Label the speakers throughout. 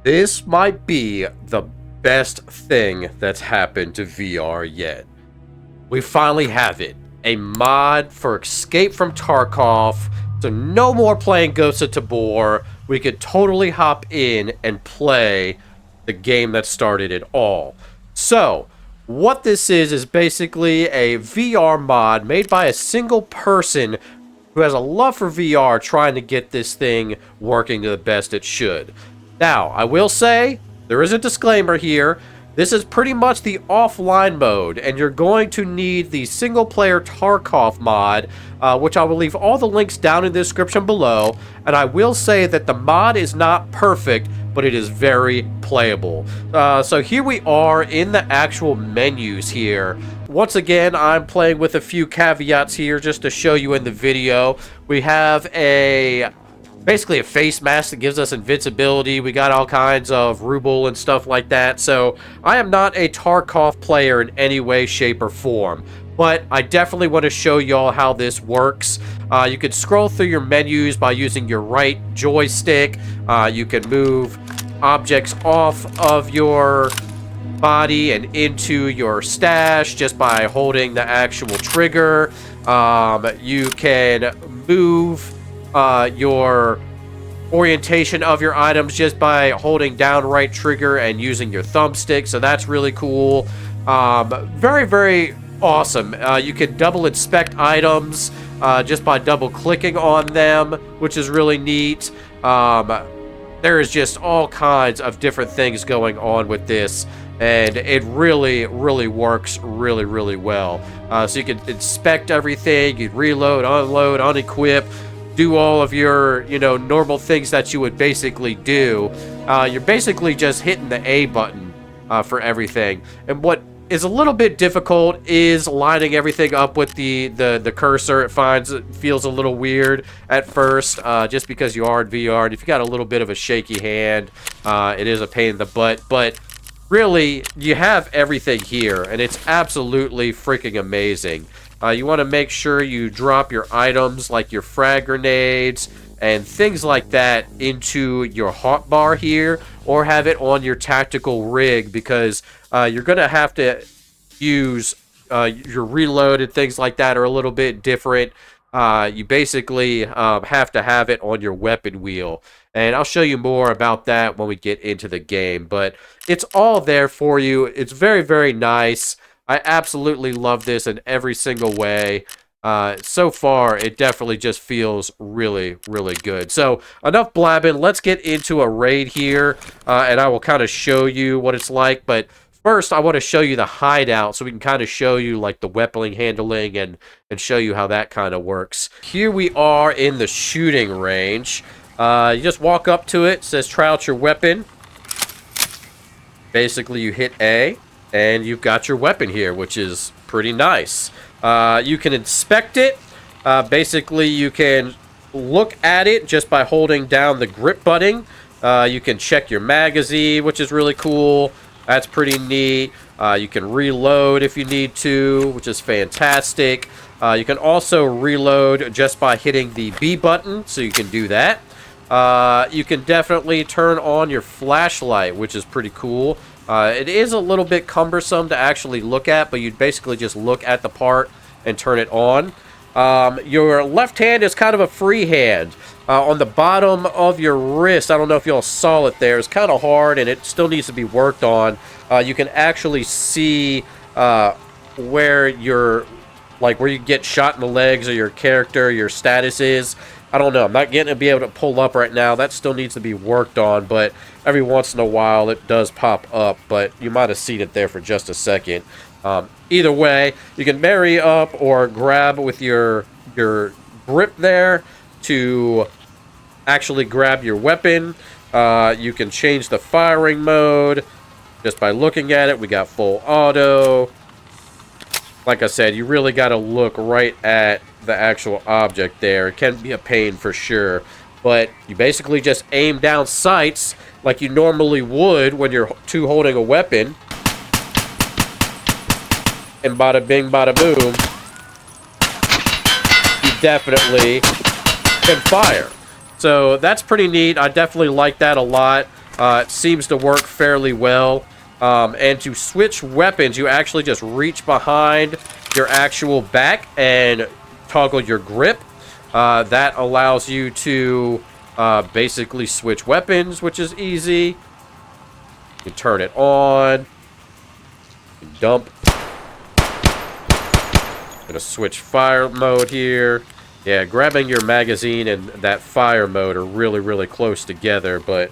Speaker 1: This might be the best thing that's happened to VR yet. We finally have it. A mod for Escape from Tarkov. So no more playing Ghosts of Tabor. We could totally hop in and play the game that started it all. So, what this is basically a VR mod made by a single person who has a love for VR trying to get this thing working to the best it should. Now, I will say, there is a disclaimer here. This is pretty much the offline mode, and you're going to need the single-player Tarkov mod, which I will leave all the links down in the description below. And I will say that the mod is not perfect, but it is very playable. So here we are in the actual menus here. Once again, I'm playing with a few caveats here just to show you in the video. We have basically a face mask that gives us invincibility. We got all kinds of ruble and stuff like that. So I am not a Tarkov player in any way, shape, or form. But I definitely want to show y'all how this works. You can scroll through your menus by using your right joystick. You can move objects off of your body and into your stash just by holding the actual trigger. You can move your orientation of your items just by holding down right trigger and using your thumbstick, so that's really cool. Very, very awesome. You can double inspect items just by double clicking on them, which is really neat. There is just all kinds of different things going on with this, and it really, really works really, really well. So you can inspect everything, you reload, unload, unequip, do all of your, normal things that you would basically do. You're basically just hitting the A button for everything. And what is a little bit difficult is lining everything up with the cursor. It feels a little weird at first, just because you are in VR. And if you got a little bit of a shaky hand, it is a pain in the butt. But really, you have everything here, and it's absolutely freaking amazing. You want to make sure you drop your items like your frag grenades and things like that into your hotbar here, or have it on your tactical rig, because you're going to have to use your reload and things like that are a little bit different. You basically have to have it on your weapon wheel, and I'll show you more about that when we get into the game, but it's all there for you. It's very, very nice. I absolutely love this in every single way. So far, it definitely just feels really, really good. So, enough blabbing. Let's get into a raid here, and I will kind of show you what it's like. But first, I want to show you the hideout so we can kind of show you like the weapon handling and show you how that kind of works. Here we are in the shooting range. You just walk up to it. It says try out your weapon. Basically, you hit A, and you've got your weapon here, which is pretty nice. You can inspect it. Basically, you can look at it just by holding down the grip button. You can check your magazine, which is really cool. That's pretty neat. You can reload if you need to, which is fantastic. You can also reload just by hitting the B button, so you can do that. You can definitely turn on your flashlight, which is pretty cool. It is a little bit cumbersome to actually look at, but you'd basically just look at the part and turn it on. Your left hand is kind of a free hand. On the bottom of your wrist, I don't know if y'all saw it there, it's kind of hard and it still needs to be worked on. You can actually see where where you get shot in the legs, or your character, your status is. I don't know. I'm not getting to be able to pull up right now. That still needs to be worked on, but every once in a while it does pop up, but you might have seen it there for just a second. Either way, you can marry up or grab with your grip there to actually grab your weapon. You can change the firing mode just by looking at it. We got full auto. Like I said, you really got to look right at the actual object there. It can be a pain for sure, but you basically just aim down sights like you normally would when you're holding a weapon, and bada bing bada boom, you definitely can fire. So that's pretty neat. I definitely like that a lot. It seems to work fairly well. And to switch weapons, you actually just reach behind your actual back and toggle your grip. That allows you to basically switch weapons, which is easy. You can turn it on. You can dump. Gonna switch fire mode here. Yeah, grabbing your magazine and that fire mode are really, really close together, but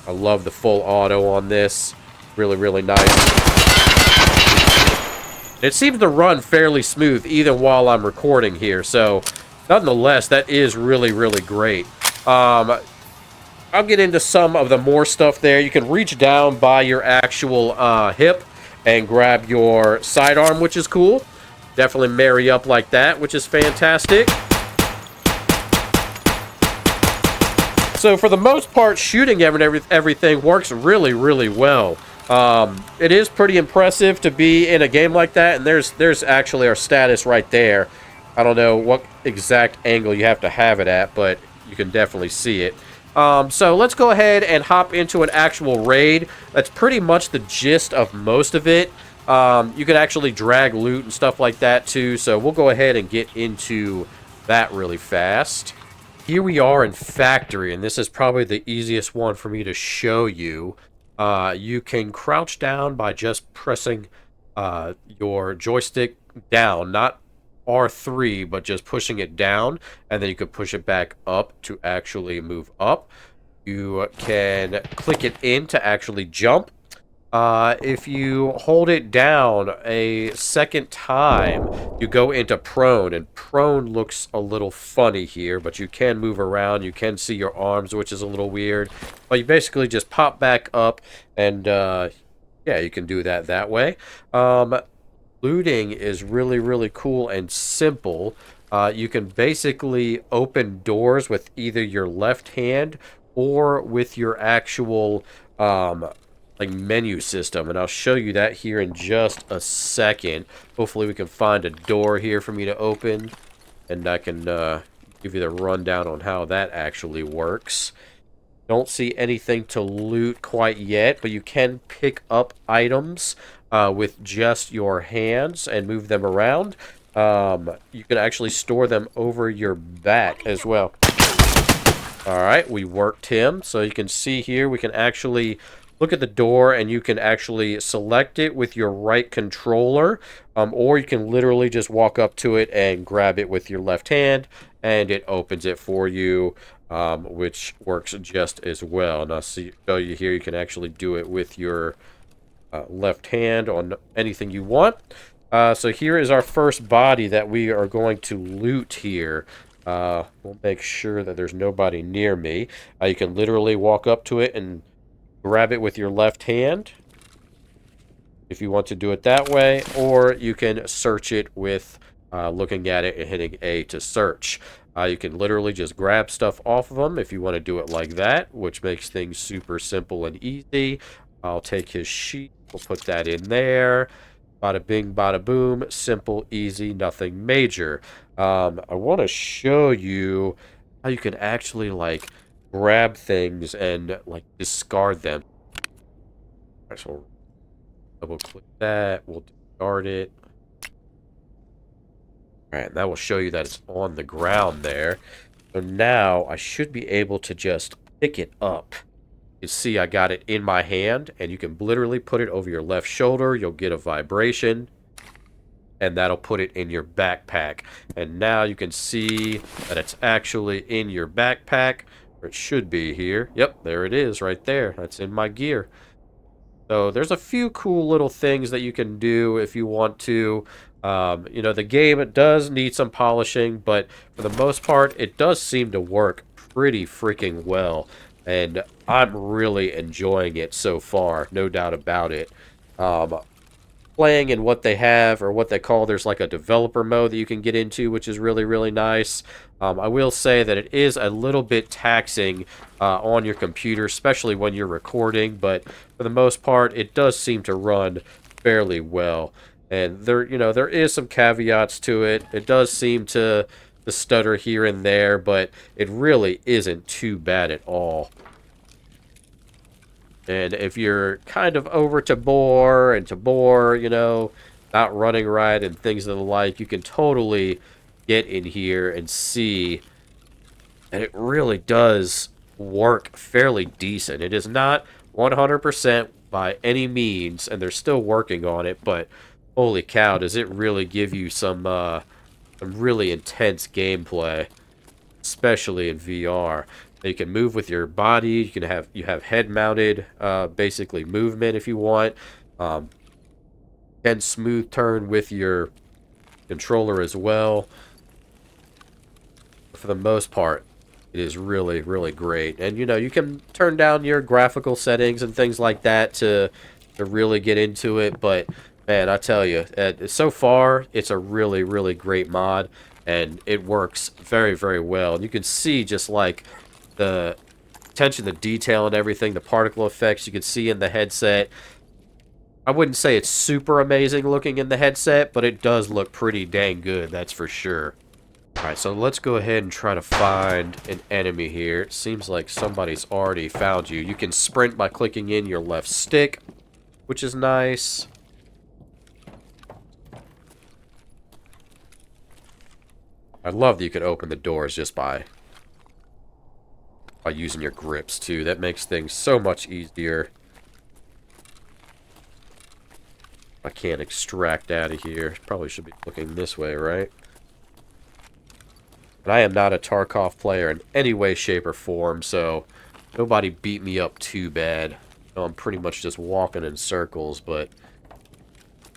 Speaker 1: I love the full auto on this. Really, really nice. It seems to run fairly smooth even while I'm recording here, so nonetheless, that is really, really great. I'll get into some of the more stuff there. You can reach down by your actual hip and grab your sidearm, which is cool. Definitely marry up like that, which is fantastic. So for the most part, shooting everything works really, really well. It is pretty impressive to be in a game like that, and there's actually our status right there. I don't know what exact angle you have to have it at, but you can definitely see it. So let's go ahead and hop into an actual raid. That's pretty much the gist of most of it. You can actually drag loot and stuff like that too, so we'll go ahead and get into that really fast. Here we are in Factory, and this is probably the easiest one for me to show you. You can crouch down by just pressing your joystick down, not R3, but just pushing it down, and then you can push it back up to actually move up. You can click it in to actually jump. If you hold it down a second time, you go into prone, and prone looks a little funny here, but you can move around, you can see your arms, which is a little weird, but you basically just pop back up, and yeah, you can do that way. Looting is really, really cool and simple. You can basically open doors with either your left hand or with your actual like menu system, and I'll show you that here in just a second. Hopefully we can find a door here for me to open, and I can give you the rundown on how that actually works. Don't see anything to loot quite yet, but you can pick up items with just your hands and move them around. You can actually store them over your back as well. Alright, we worked him. So you can see here, we can actually look at the door, and you can actually select it with your right controller, or you can literally just walk up to it and grab it with your left hand, and it opens it for you, which works just as well. And I'll show you here, you can actually do it with your left hand on anything you want. So here is our first body that we are going to loot here. We'll make sure that there's nobody near me. You can literally walk up to it and grab it with your left hand if you want to do it that way, or you can search it with looking at it and hitting A to search. You can literally just grab stuff off of them if you want to do it like that, which makes things super simple and easy. I'll take his sheet, we'll put that in there. Bada bing, bada boom, simple, easy, nothing major. I want to show you how you can actually like grab things and like discard them. Alright, so we'll double click that, we'll discard it. Alright, that will show you that it's on the ground there. So now I should be able to just pick it up. You see I got it in my hand, and you can literally put it over your left shoulder. You'll get a vibration, and that'll put it in your backpack. And now you can see that it's actually in your backpack. It should be here. Yep, there it is right there. That's in my gear. So there's a few cool little things that you can do if you want to. You know, the game, it does need some polishing, but for the most part, it does seem to work pretty freaking well. And I'm really enjoying it so far, no doubt about it. Playing in what they have, or what they call, there's like a developer mode that you can get into, which is really, really nice. I will say that it is a little bit taxing on your computer, especially when you're recording, but for the most part, it does seem to run fairly well. And there, you know, there is some caveats to it. It does seem to stutter here and there, but it really isn't too bad at all. And if you're kind of over to bore, you know, not running right and things of the like, you can totally get in here and see that it really does work fairly decent. It is not 100% by any means, and they're still working on it, but holy cow, does it really give you some really intense gameplay, especially in VR. You can move with your body. You have head mounted, basically movement if you want. Um, can smooth turn with your controller as well. For the most part, it is really, really great. And you know, you can turn down your graphical settings and things like that to really get into it. But man, I tell you, so far it's a really, really great mod, and it works very, very well. And you can see just like the attention to detail and everything, the particle effects you can see in the headset. I wouldn't say it's super amazing looking in the headset, but it does look pretty dang good, that's for sure. Alright, so let's go ahead and try to find an enemy here. It seems like somebody's already found you. You can sprint by clicking in your left stick, which is nice. I love that you can open the doors just by using your grips, too. That makes things so much easier. I can't extract out of here. Probably should be looking this way, right? And I am not a Tarkov player in any way, shape, or form, so nobody beat me up too bad. I'm pretty much just walking in circles, but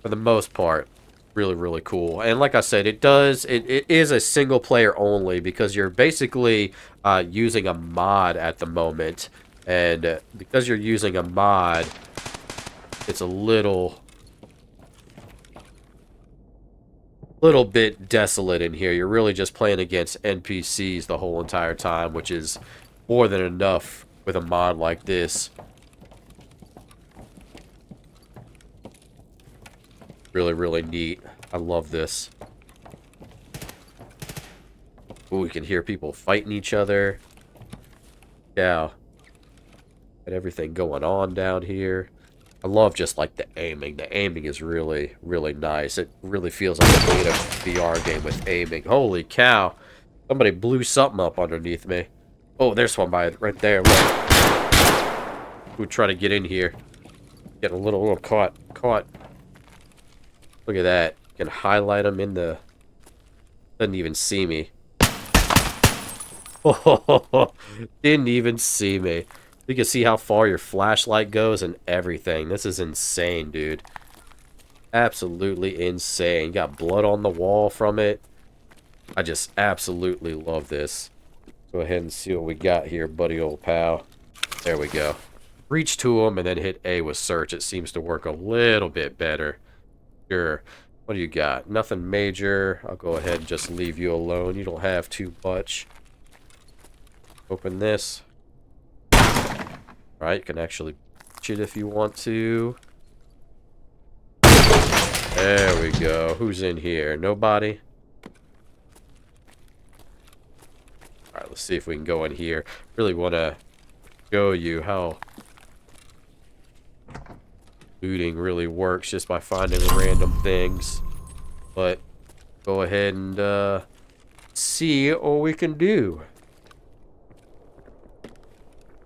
Speaker 1: for the most part, really, really cool. And like I said, it is a single player only because you're basically using a mod at the moment. And because you're using a mod, it's a little bit desolate in here. You're really just playing against NPCs the whole entire time, which is more than enough with a mod like this. Really, really neat. I love this. Ooh, we can hear people fighting each other. Yeah. And everything going on down here. I love just like the aiming. The aiming is really, really nice. It really feels like a native VR game with aiming. Holy cow. Somebody blew something up underneath me. Oh, there's one right there. Look. Who try to get in here. Getting a little caught. Look at that. You can highlight them in the... Doesn't even see me. Oh, didn't even see me. You can see how far your flashlight goes and everything. This is insane, dude. Absolutely insane. Got blood on the wall from it. I just absolutely love this. Go ahead and see what we got here, buddy old pal. There we go. Reach to them and then hit A with search. It seems to work a little bit better. Sure. What do you got? Nothing major. I'll go ahead and just leave you alone. You don't have too much. Open this. Alright, you can actually reach it if you want to. There we go. Who's in here? Nobody? Alright, let's see if we can go in here. Really want to show you how looting really works just by finding random things. But go ahead and see what we can do.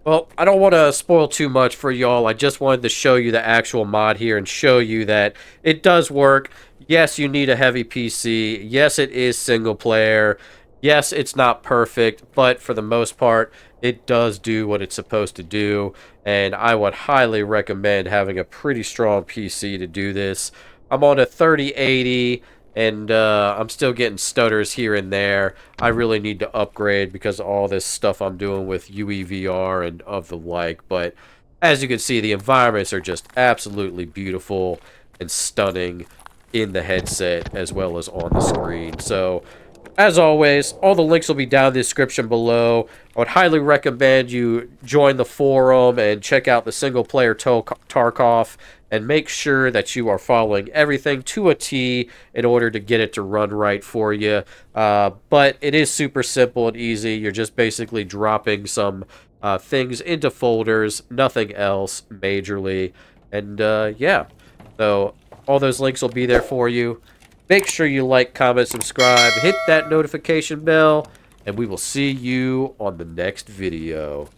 Speaker 1: Well, I don't want to spoil too much for y'all. I just wanted to show you the actual mod here and show you that it does work. Yes, you need a heavy PC. Yes, it is single player. Yes, it's not perfect, but for the most part, it does do what it's supposed to do. And I would highly recommend having a pretty strong PC to do this. I'm on a 3080. And I'm still getting stutters here and there. I really need to upgrade because of all this stuff I'm doing with UEVR and of the like. But as you can see, the environments are just absolutely beautiful and stunning in the headset as well as on the screen. So, as always, all the links will be down in the description below. I would highly recommend you join the forum and check out the single-player Tarkov and make sure that you are following everything to a T in order to get it to run right for you. But it is super simple and easy. You're just basically dropping some things into folders, nothing else majorly. And yeah, so all those links will be there for you. Make sure you like, comment, subscribe, hit that notification bell, and we will see you on the next video.